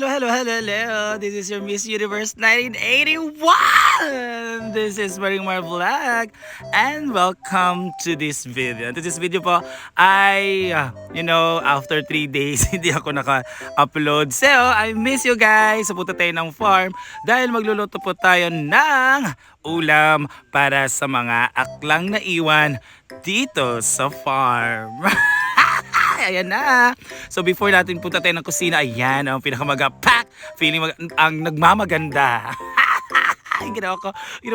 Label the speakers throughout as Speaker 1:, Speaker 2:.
Speaker 1: hello. This is your Miss Universe 1981. This is Marimar Vlog. And welcome to this video. To this video po, after 3 days, hindi ako naka-upload. So, I miss you guys. Pupunta tayo ng farm dahil magluluto po tayo ng ulam para sa mga aklang na iwan dito sa farm. Ayan na. So before natin punta tayo ng kusina, ayan ang pinakamaga-pack. Feeling ang nagmamaganda. Ginawa ko.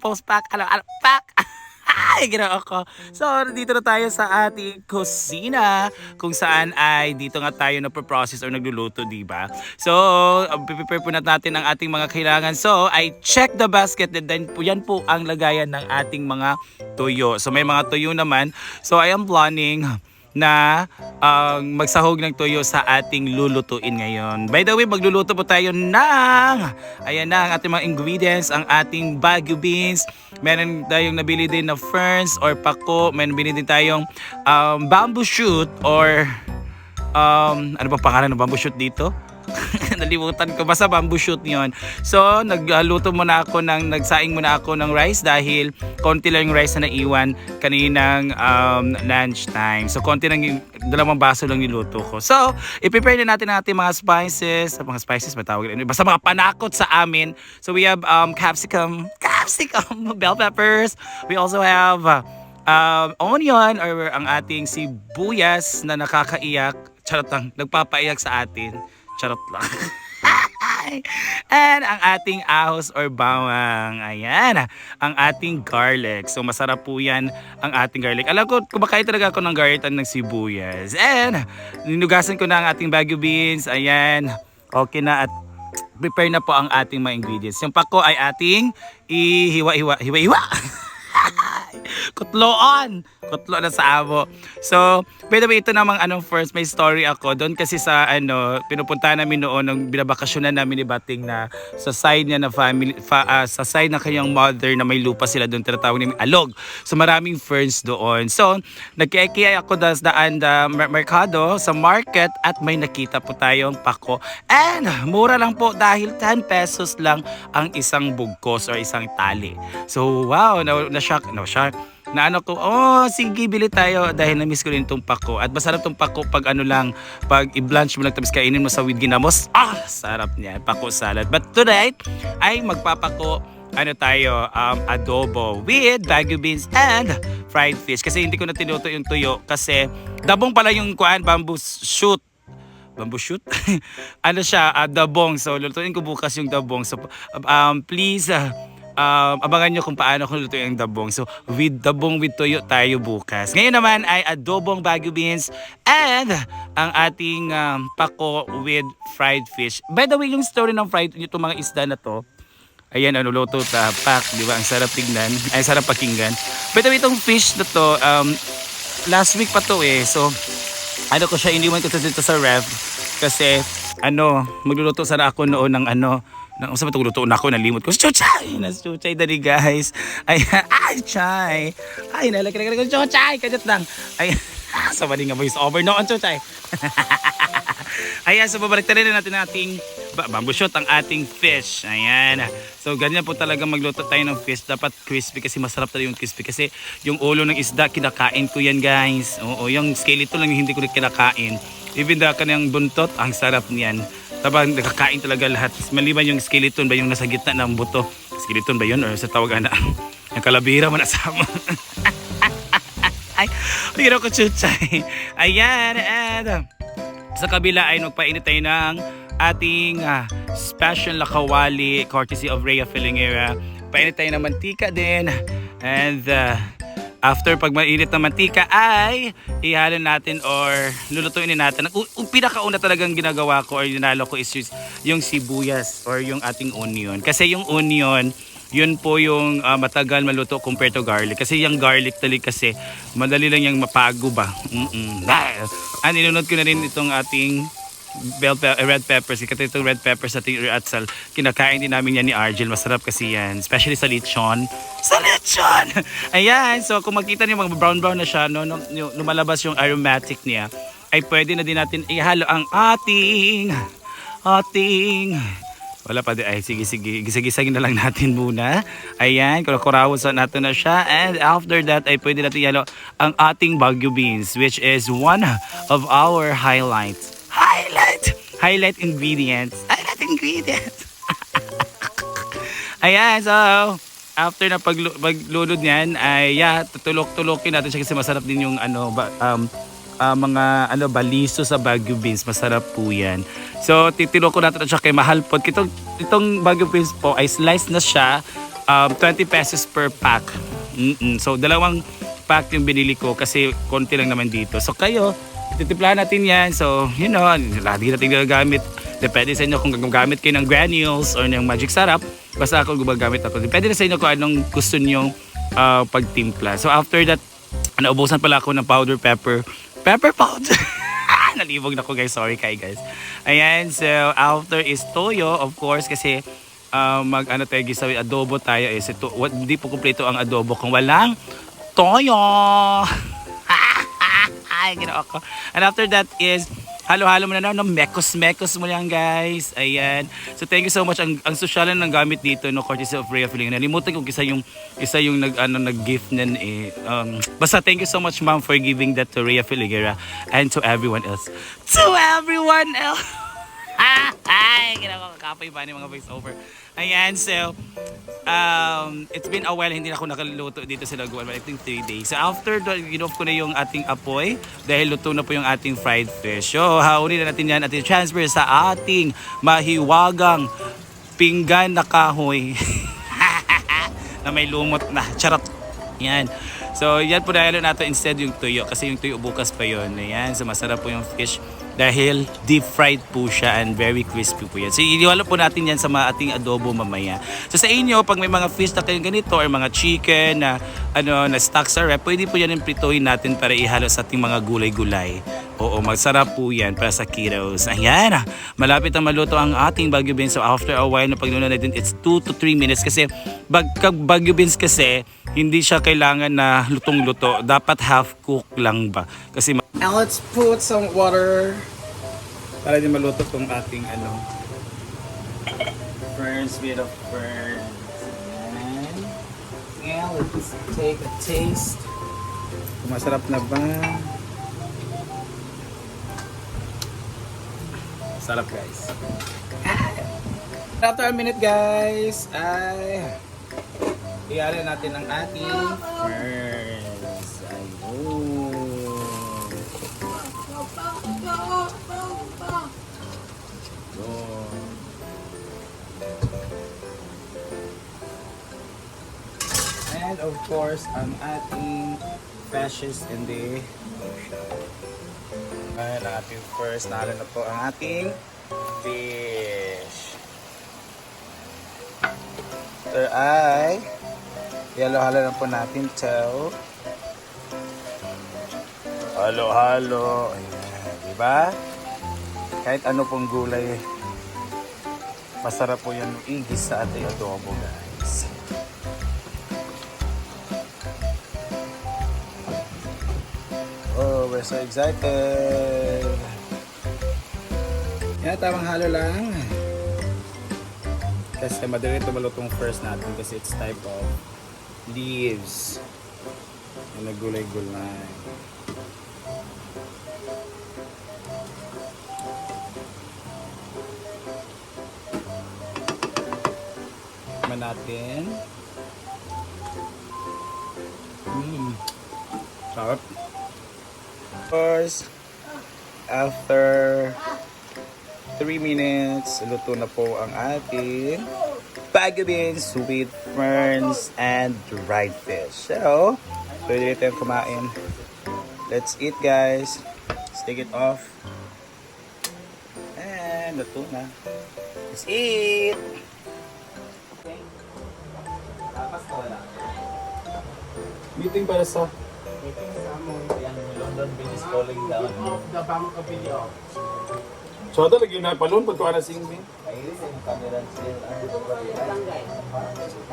Speaker 1: Post pack. Pack. Ginawa ko. So dito na tayo sa ating kusina kung saan ay dito nga tayo na-process or nagluluto, diba? So prepare po natin ang ating mga kailangan. So I check the basket and then yan po ang lagayan ng ating mga tuyo. So may mga tuyo naman. So I am planning na magsahog ng tuyo sa ating lulutuin ngayon. By the way, magluluto po tayo ng ayan na ang ating mga ingredients, ang ating bagu beans, meron tayong nabili din na ferns or pako, meron binili din tayong bamboo shoot or ano ba pangalan ng bamboo shoot dito? Nalimutan ko, basta bamboo shoot yon. So nagsaing muna ako ng rice dahil konti lang yung rice na naiwan kaninang lunch time. So konti lang yung 2 baso lang niluto ko. So i-prepare na natin ang ating mga spices matawag rin, basta mga panakot sa amin. So we have capsicum, bell peppers. We also have onion or ang ating sibuyas na nakakaiyak. Charot lang, nagpapaiyak sa atin. Charot lang. And ang ating ahos or bawang. Ayan. Ang ating garlic. So masarap po yan ang ating garlic. Alam ko, kumakain talaga ako ng garlic at ng sibuyas. And ninugasan ko na ang ating bagu beans. Ayan. Okay na at prepare na po ang ating mga ingredients. Yung pako ay ating ihiwa-hiwa. Kutlo na sa amo. So, by the way, ito namang first may story ako doon kasi sa pinupunta namin noon nung binabakasyonan namin ni Bating na sa side niya na family sa side ng kanyang mother na may lupa sila doon, tinatawag namin alog. So maraming ferns doon. So, nagkikiyay ako daan merkado sa market at may nakita po tayong pako. And mura lang po dahil 10 pesos lang ang isang bugkos or isang tali. So, wow, na-shock. Na sige, bili tayo dahil na-miss ko rin itong pako. At masarap itong pako pag pag i-blanch mo lang tapos kainin mo sa with ginamos. Sarap niya, pako salad. But tonight, ay magpapako, adobo with bagu beans and fried fish. Kasi hindi ko na tinuto yung tuyo kasi dabong pala yung bamboo shoot. Dabong. So, lutuin ko bukas yung dabong. So, please, abangan nyo kung paano ko lutuin ang dabong. So, with dabong with tuyo tayo bukas. Ngayon naman ay adobong bagu beans and ang ating pako with fried fish. By the way, yung story ng fried, itong mga isda na to, ayan, luto pak, di ba? Ang sarap tignan, ay sarap pakinggan. By the way, itong fish na to, last week pa to eh. So, ko siya, iniwan ko dito sa ref kasi, magluluto sana ako noon ng nang usap itong luto na ako, nalimot ko. Chuchay dali guys. Chay. Nalaki ko. Chuchay, kadit lang. Sa mali nga voice over noon, chuchay. Ayan, so babalik na rin natin ating bamboo shoot, ang ating fish. Ayan. So ganyan po talaga magluto tayo ng fish. Dapat crispy kasi masarap talaga yung crispy. Kasi yung ulo ng isda, kinakain ko yan guys. Oo, yung skeleton lang yung hindi ko kinakain. Even the kanyang buntot, ang sarap niyan. Tabang nakakain talaga lahat. Maliban yung skeleton ba yung nasa gitna ng buto. Skeleton ba yun? Or sa tawag yung kalabira mo nasama. Hiro ko chuchay. Ayan. And sa kabila ay magpainit tayo ng ating special lakawali courtesy of Rhea Filingera. Painit tayo ng mantika din. And after pag mainit na mantika ay ihalo natin or lulutuin natin. Ang pinakauna talagang ginagawa ko or dinalo ko is yung sibuyas or yung ating onion. Kasi yung onion, yun po yung matagal maluto compared to garlic. Kasi yung garlic kasi madali lang yung mapago ba. Inunod ko na rin itong ating red peppers. Kasi itong red peppers at yung atsal, kinakain din namin yan ni Argel. Masarap kasi yan, especially sa lechon. Ayan, so kung makita niyo mga brown na siya, lumalabas yung aromatic niya, ay pwede na din natin ihalo ang ating ating... Wala pa din. Ay, sige. Gisa-gisagin na lang natin muna. Ayan, kurakurawon natin na siya. And after that, ay pwede natin yalo ang ating Baguio beans, which is one of our highlights. Highlight ingredients. Ayan, so... After na paglulod niyan, ay tutulok-tulokin natin siya kasi masarap din yung mga baliso sa Baguio beans. Masarap po yan. So, titiloko natin siya kay mahal po. Itong Baguio beans po ay slice na siya. 20 pesos per pack. So, 2 pack yung binili ko kasi konti lang naman dito. So, kayo, titiplahan natin yan. So, lagi natin gagamit. Depende sa inyo kung gagamit kayo ng granules or ng magic sarap. Basta ako gumagamit ako. Depende na sa inyo kung anong gusto nyong pagtimpla. So, after that, naubusan pala ako ng powder pepper. Pepper powder! Nalibog na ko guys. Sorry guys. Ayan. So, after is toyo. Of course, kasi adobo tayo. Hindi po kumpleto ang adobo kung walang toyo. Ay, ginawa ko. And after that is halo-halo mo na mekos-mekos mo lang guys. Ayan. So thank you so much. Ang sosyalan ng gamit dito, courtesy of Rhea Filingera. Nalimutan ko isa yung nag-gift niyan eh. Basta thank you so much ma'am for giving that to Rhea Filingera and to everyone else. Ay, ginawa ko kapoy ba ni mga voice over. Ayan, so it's been a while hindi na ako nakaluto dito sa Laguan. I think 3 days. So after ginoff ko na yung ating apoy dahil luto na po yung ating fried fish. So haunin na natin yan at i-transfer sa ating mahiwagang pinggan na kahoy na may lumot na. Charot. Yan. So yan po dahil natin instead yung tuyo kasi yung tuyo bukas pa yun. Ayan, so masarap po yung fish dahil deep fried po siya and very crispy po yan. So iniwala po natin yan sa ating adobo mamaya. So sa inyo, pag may mga fish na kayong ganito or mga chicken na stock sa rep, pwede po yan yung prituhin natin para ihalo sa ating mga gulay-gulay. Oo, masarap po yan para sa kiddos. Ayan, malapit na maluto ang ating Baguio beans. So after a while na pagluto natin, it's 2 to 3 minutes kasi Baguio beans kasi hindi siya kailangan na lutong-luto. Dapat half cook lang ba? Kasi and let's put some water para din maluto tong ating ferns, bit of ferns. And let's take a taste. Masarap na ba? Sarap guys. After a minute guys, ay iyan natin ang ating ferns. Ayun. And of course, ang ating fishes in the ocean. And ating first, nalo na po ang ating fish. Ito ay halo-halo na po natin ito. Halo-halo. Ayan, diba? Kahit ano pong gulay, masarap po yan igis sa ating adobo guys. Oh, we're so excited. Yan, tamang halo lang. Kasi madali ito malutong first natin kasi it's type of leaves na nagulay-gulay. Natin. Sarap. Of course, after 3 minutes, luto na po ang ating Baguio beans with ferns and dried fish. So, pwede tayong kumain. Let's eat guys. Let's take it off. And luto na. Let's eat! Meeting para sa London Bridge is falling down. The bank of video. So ito lagi na palun pag tuwa na singing.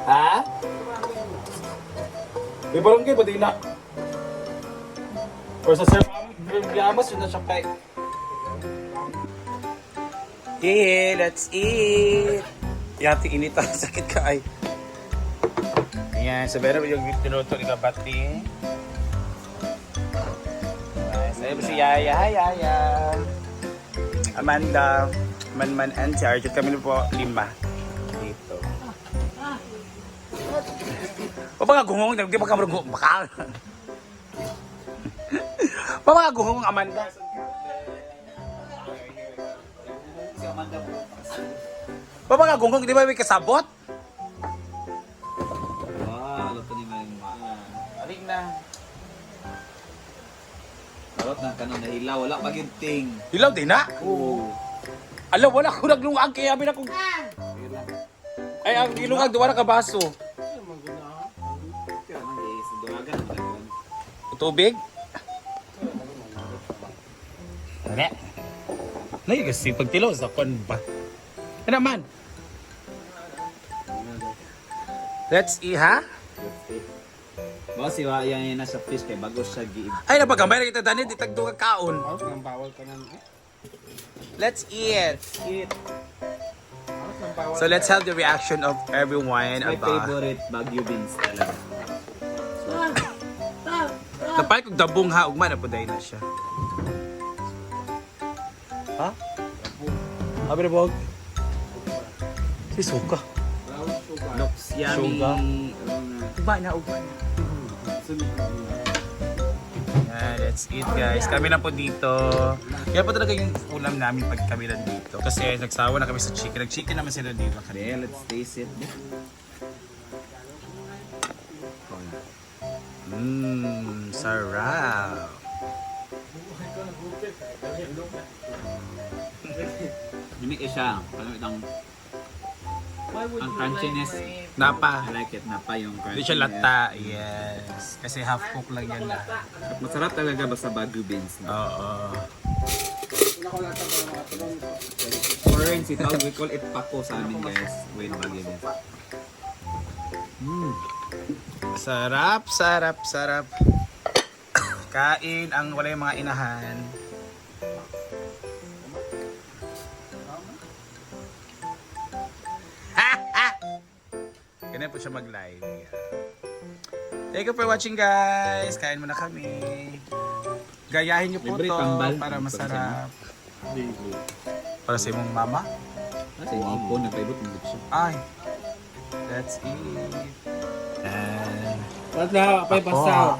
Speaker 1: Ha? May barangay ba din na? Or sa Sir Yamas yun na siya kay. Hey, let's eat! Yati init ang sakit ka ay. Ayan, so meron yung tinuto ni Kabati. Nice. Ayun si Yaya. Hi, Yaya. Amanda, Man and Charge. Kami po 5 dito. O ba nga gungong? Di ba ka marunong bakal? Pa mga gungong Amanda. Pa mga gungong, di ba may kasabot?
Speaker 2: Alam ko ni Mayma.
Speaker 1: Aling na.
Speaker 2: Alot na kanon na hilaw, wala paginting.
Speaker 1: Hilaw din na?
Speaker 2: Oo.
Speaker 1: Alam, wala ko naglungag kaya abi na kong... Ay, ang ilungag, duwa na ka baso.
Speaker 2: Kaya man guys, duwagan naman yun.
Speaker 1: Tubig? Wala. Nay, kasi pagtilaw sa kon ba? Ano man? Let's eat, ha?
Speaker 2: Boss, iwa yan na sa fish kay bago siya giib.
Speaker 1: Ay, napagamay na kita dani, di tagduga kaon.
Speaker 3: Halos nang bawal ka ng
Speaker 1: Let's eat.
Speaker 3: halos nang bawal.
Speaker 1: So let's have the reaction of everyone
Speaker 2: My
Speaker 1: about...
Speaker 2: favorite Baguio beans talaga.
Speaker 1: Tapay kong dabong ha, ugma na po dahil na siya. Ha? Habi na bog? Si Suka.
Speaker 2: Looks yummy.
Speaker 1: Sugar.
Speaker 2: Ano
Speaker 1: Ugma na, ugma na. Yeah, let's eat guys. Kami na po dito. Kaya po talaga yung ulam namin pag kami nandito. Kasi nagsawa na kami sa chicken. Nag-chicken naman sila dito.
Speaker 2: Okay, let's taste it.
Speaker 1: Sarap.
Speaker 2: Unique siya. Alam itang ang crunchiness.
Speaker 1: Napa.
Speaker 2: I like it. Napa yung
Speaker 1: Hindi
Speaker 2: crunchiness.
Speaker 1: siya lata. Yes. Kasi half cook lang yan na.
Speaker 2: At masarap talaga basta Baguio beans.
Speaker 1: Oo.
Speaker 2: Orange, itawag, we call it pako sa amin guys. Wait, Baguio beans.
Speaker 1: Sarap, sarap, sarap. Kain ang wala yung mga inahan. Ganyan po siya mag-live. Yeah. Thank you for watching guys. Kain muna kami. Gayahin niyo po
Speaker 2: Libre
Speaker 1: to
Speaker 2: tambal.
Speaker 1: para masarap. Para sa imong mama.
Speaker 2: Kasi yung ipon, nagpaibot ng siya.
Speaker 1: Ay. Let's eat. And...
Speaker 3: Wala, pa'y basaw.